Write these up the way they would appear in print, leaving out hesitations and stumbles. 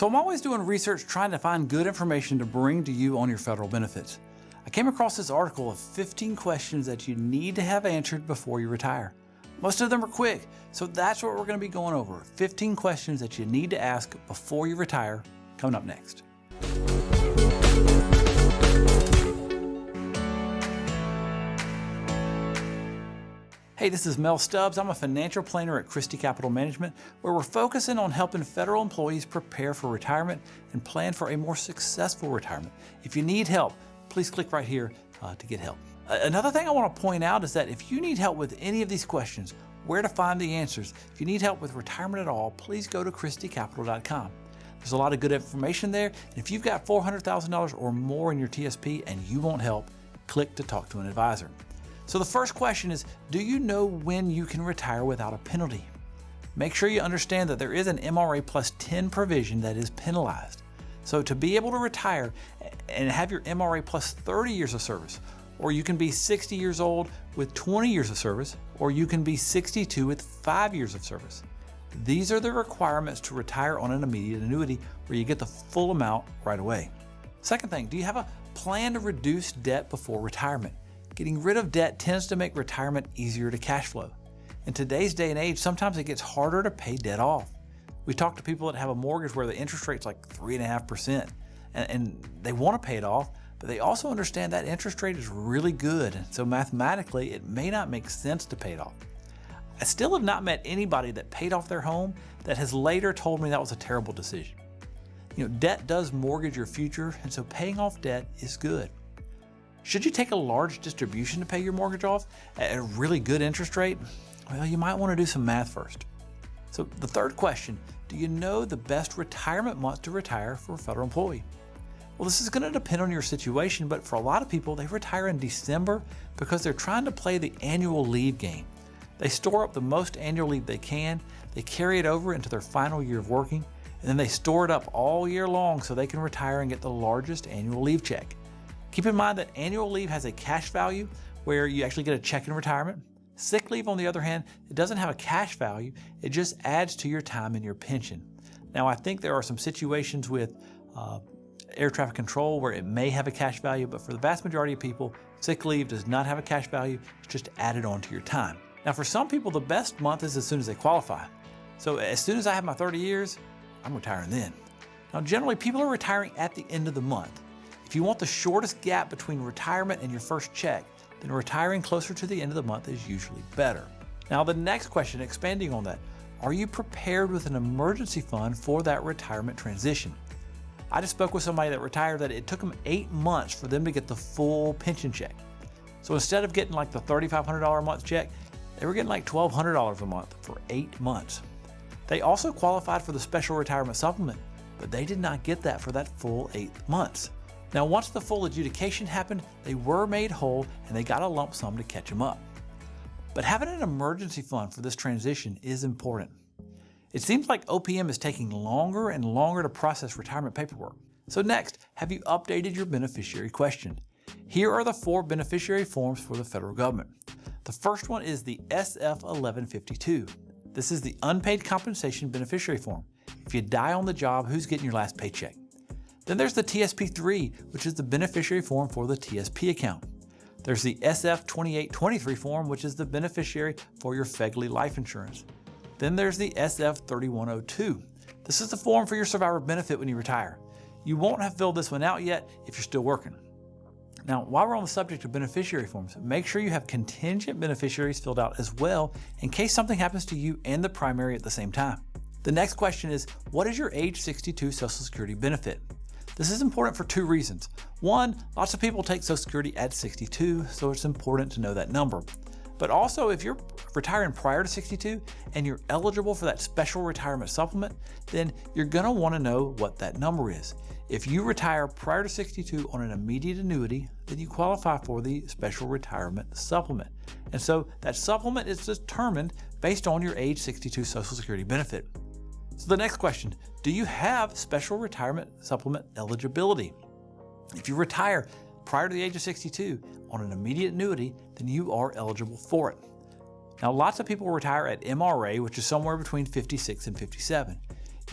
So I'm always doing research trying to find good information to bring to you on your federal benefits. I came across this article of 15 questions that you need to have answered before you retire. Most of them are quick, so that's what we're going to be going over. 15 questions that you need to ask before you retire, coming up next. Hey, this is Mel Stubbs. I'm a financial planner at Christy Capital Management, where we're focusing on helping federal employees prepare for retirement and plan for a more successful retirement. If you need help, please click right here to get help. Another thing I want to point out is that if you need help with any of these questions, where to find the answers, if you need help with retirement at all, please go to christycapital.com. There's a lot of good information there, and if you've got $400,000 or more in your TSP and you want help, click to talk to an advisor. So the first question is, do you know when you can retire without a penalty? Make sure you understand that there is an MRA plus 10 provision that is penalized. So to be able to retire and have your MRA plus 30 years of service, or you can be 60 years old with 20 years of service, or you can be 62 with 5 years of service. These are the requirements to retire on an immediate annuity where you get the full amount right away. Second thing, do you have a plan to reduce debt before retirement? Getting rid of debt tends to make retirement easier to cash flow. In today's day and age, sometimes it gets harder to pay debt off. We talk to people that have a mortgage where the interest rate's like 3.5%, and they want to pay it off, but they also understand that interest rate is really good, so mathematically it may not make sense to pay it off. I still have not met anybody that paid off their home that has later told me that was a terrible decision. Debt does mortgage your future, and so paying off debt is good. Should you take a large distribution to pay your mortgage off at a really good interest rate? Well, you might want to do some math first. So the third question, do you know the best retirement month to retire for a federal employee? Well, this is going to depend on your situation, but for a lot of people, they retire in December because they're trying to play the annual leave game. They store up the most annual leave they can, they carry it over into their final year of working, and then they store it up all year long so they can retire and get the largest annual leave check. Keep in mind that annual leave has a cash value where you actually get a check in retirement. Sick leave, on the other hand, it doesn't have a cash value. It just adds to your time in your pension. Now, I think there are some situations with air traffic control where it may have a cash value, but for the vast majority of people, sick leave does not have a cash value. It's just added on to your time. Now, for some people, the best month is as soon as they qualify. So as soon as I have my 30 years, I'm retiring then. Now, generally, people are retiring at the end of the month. If you want the shortest gap between retirement and your first check, then retiring closer to the end of the month is usually better. Now, the next question, expanding on that, are you prepared with an emergency fund for that retirement transition? I just spoke with somebody that retired that it took them 8 months for them to get the full pension check. So instead of getting like the $3,500 a month check, they were getting like $1,200 a month for 8 months. They also qualified for the special retirement supplement, but they did not get that for that full 8 months. Now, once the full adjudication happened, they were made whole and they got a lump sum to catch them up. But having an emergency fund for this transition is important. It seems like OPM is taking longer and longer to process retirement paperwork. So next, have you updated your beneficiary question? Here are the 4 beneficiary forms for the federal government. The first one is the SF-1152. This is the unpaid compensation beneficiary form. If you die on the job, who's getting your last paycheck? Then there's the TSP-3, which is the beneficiary form for the TSP account. There's the SF-2823 form, which is the beneficiary for your FEGLI life insurance. Then there's the SF-3102. This is the form for your survivor benefit when you retire. You won't have filled this one out yet if you're still working. Now, while we're on the subject of beneficiary forms, make sure you have contingent beneficiaries filled out as well in case something happens to you and the primary at the same time. The next question is, what is your age 62 Social Security benefit? This is important for 2 reasons. One, lots of people take Social Security at 62, so it's important to know that number. But also, if you're retiring prior to 62 and you're eligible for that special retirement supplement, then you're going to want to know what that number is. If you retire prior to 62 on an immediate annuity, then you qualify for the special retirement supplement. And so that supplement is determined based on your age 62 Social Security benefit. So the next question, do you have special retirement supplement eligibility? If you retire prior to the age of 62 on an immediate annuity, then you are eligible for it. Now, lots of people retire at MRA, which is somewhere between 56 and 57.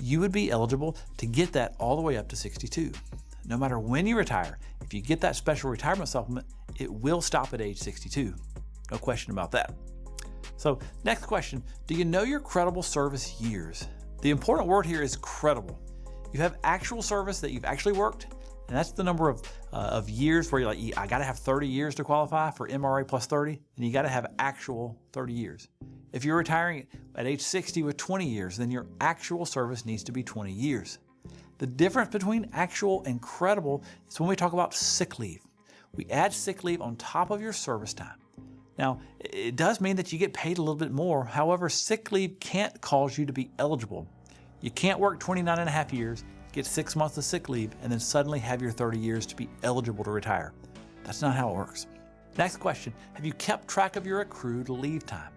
you would be eligible to get that all the way up to 62. No matter when you retire, if you get that special retirement supplement, it will stop at age 62. No question about that. So next question, do you know your credible service years? The important word here is credible. You have actual service that you've actually worked, and that's the number of years where you're like, I gotta have 30 years to qualify for MRA plus 30, and you gotta have actual 30 years. If you're retiring at age 60 with 20 years, then your actual service needs to be 20 years. The difference between actual and credible is when we talk about sick leave. We add sick leave on top of your service time. Now, it does mean that you get paid a little bit more. However, sick leave can't cause you to be eligible. You can't work 29 and a half years, get 6 months of sick leave, and then suddenly have your 30 years to be eligible to retire. That's not how it works. Next question, have you kept track of your accrued leave time?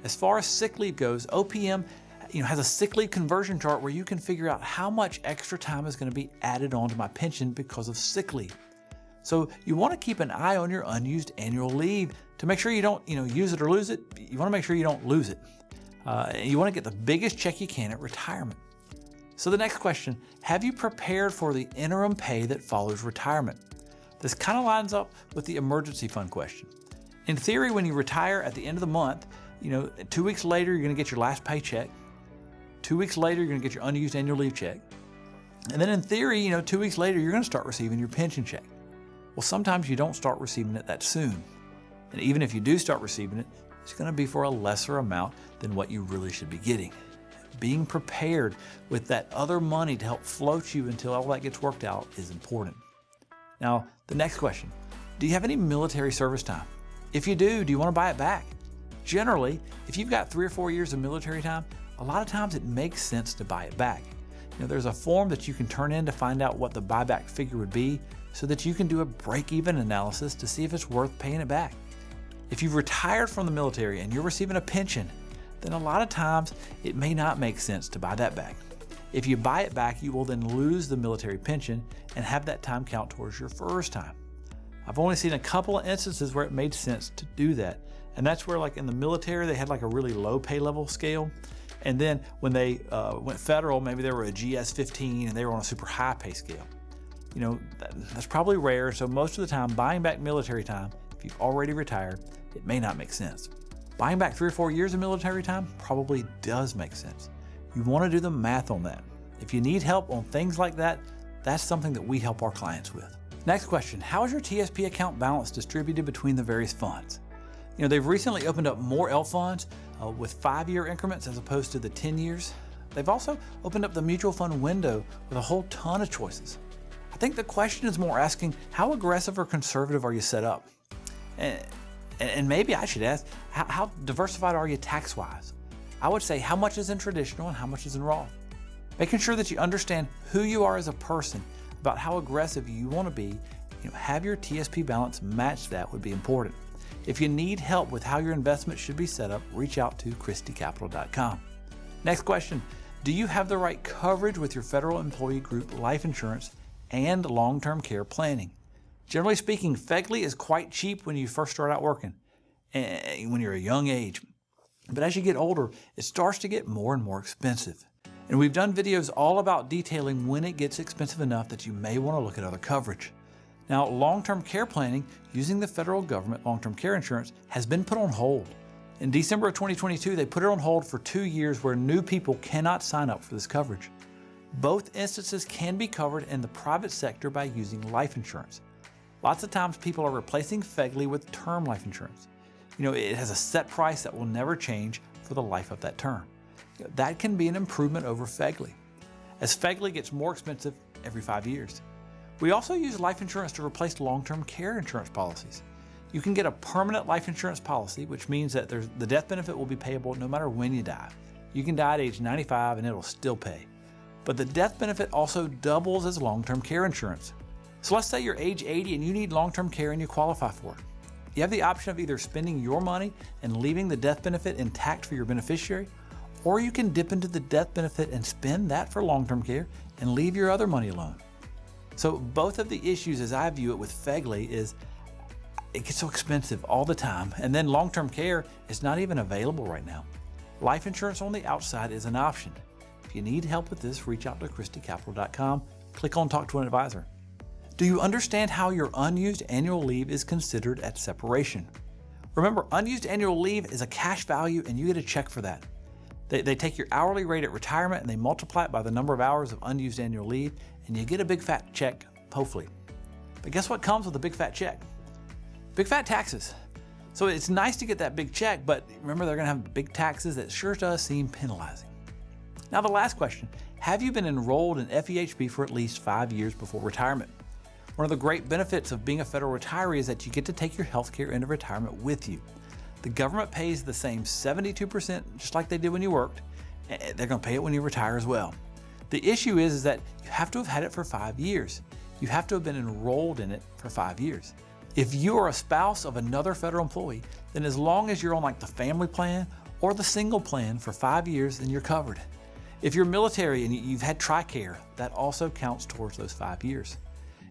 As far as sick leave goes, OPM has a sick leave conversion chart where you can figure out how much extra time is going to be added onto my pension because of sick leave. So you want to keep an eye on your unused annual leave to make sure you don't use it or lose it. You want to make sure you don't lose it. You want to get the biggest check you can at retirement. So the next question, have you prepared for the interim pay that follows retirement? This kind of lines up with the emergency fund question. In theory, when you retire at the end of the month, 2 weeks later, you're going to get your last paycheck. 2 weeks later, you're going to get your unused annual leave check. And then in theory, 2 weeks later, you're going to start receiving your pension check. Well, sometimes you don't start receiving it that soon. And even if you do start receiving it, it's going to be for a lesser amount than what you really should be getting. Being prepared with that other money to help float you until all that gets worked out is important. Now, the next question, do you have any military service time? If you do you want to buy it back? Generally, if you've got 3 or 4 years of military time, a lot of times it makes sense to buy it back. There's a form that you can turn in to find out what the buyback figure would be so that you can do a break-even analysis to see if it's worth paying it back. If you've retired from the military and you're receiving a pension, then a lot of times it may not make sense to buy that back. If you buy it back, you will then lose the military pension and have that time count towards your first time. I've only seen a couple of instances where it made sense to do that. And that's where, like in the military, they had like a really low pay level scale. And then when they went federal, maybe they were a GS-15 and they were on a super high pay scale. That's probably rare. So most of the time, buying back military time, if you've already retired, it may not make sense. Buying back 3 or 4 years of military time probably does make sense. You want to do the math on that. If you need help on things like that, that's something that we help our clients with. Next question, how is your TSP account balance distributed between the various funds? They've recently opened up more L funds with 5-year increments as opposed to the 10 years. They've also opened up the mutual fund window with a whole ton of choices. I think the question is more asking, how aggressive or conservative are you set up? And maybe I should ask, how diversified are you tax-wise? I would say how much is in traditional and how much is in Roth. Making sure that you understand who you are as a person, about how aggressive you want to be, have your TSP balance match that would be important. If you need help with how your investment should be set up, reach out to christycapital.com. Next question, do you have the right coverage with your federal employee group life insurance and long-term care planning? Generally speaking, FEGLI is quite cheap when you first start out working, and when you're a young age. But as you get older, it starts to get more and more expensive. And we've done videos all about detailing when it gets expensive enough that you may want to look at other coverage. Now, long-term care planning using the federal government long-term care insurance has been put on hold. In December of 2022, they put it on hold for 2 years where new people cannot sign up for this coverage. Both instances can be covered in the private sector by using life insurance. Lots of times people are replacing FEGLI with term life insurance. It has a set price that will never change for the life of that term. That can be an improvement over FEGLI, as FEGLI gets more expensive every 5 years. We also use life insurance to replace long-term care insurance policies. You can get a permanent life insurance policy, which means that the death benefit will be payable no matter when you die. You can die at age 95 and it'll still pay. But the death benefit also doubles as long-term care insurance. So let's say you're age 80 and you need long-term care and you qualify for it. You have the option of either spending your money and leaving the death benefit intact for your beneficiary, or you can dip into the death benefit and spend that for long-term care and leave your other money alone. So both of the issues as I view it with FEGLI is it gets so expensive all the time, and then long-term care is not even available right now. Life insurance on the outside is an option. If If you need help with this, reach out to ChristyCapital.com. Click on Talk to an Advisor. Do you understand how your unused annual leave is considered at separation? Remember, unused annual leave is a cash value and you get a check for that. They take your hourly rate at retirement and they multiply it by the number of hours of unused annual leave and you get a big fat check, hopefully. But guess what comes with a big fat check? Big fat taxes. So it's nice to get that big check, but remember they're gonna have big taxes that sure does seem penalizing. Now the last question, have you been enrolled in FEHB for at least 5 years before retirement? One of the great benefits of being a federal retiree is that you get to take your health care into retirement with you. The government pays the same 72% just like they did when you worked. They're going to pay it when you retire as well. The issue is that you have to have had it for 5 years. You have to have been enrolled in it for 5 years. If you are a spouse of another federal employee, then as long as you're on like the family plan or the single plan for 5 years, then you're covered. If you're military and you've had TRICARE, that also counts towards those 5 years.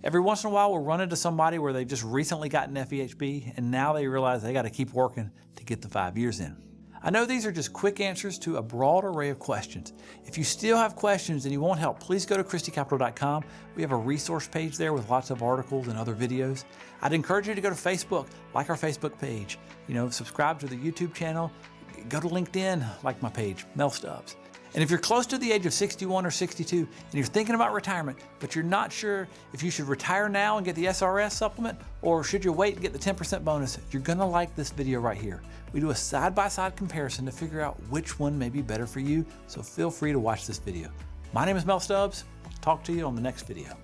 Every once in a while, we'll run into somebody where they've just recently gotten FEHB and now they realize they got to keep working to get the 5 years in. I know these are just quick answers to a broad array of questions. If you still have questions and you want help, please go to ChristyCapital.com. We have a resource page there with lots of articles and other videos. I'd encourage you to go to Facebook, like our Facebook page, subscribe to the YouTube channel, go to LinkedIn, like my page, Mel Stubbs. And if you're close to the age of 61 or 62 and you're thinking about retirement, but you're not sure if you should retire now and get the SRS supplement or should you wait and get the 10% bonus, you're gonna like this video right here. We do a side-by-side comparison to figure out which one may be better for you, so feel free to watch this video. My name is Mel Stubbs. I'll talk to you on the next video.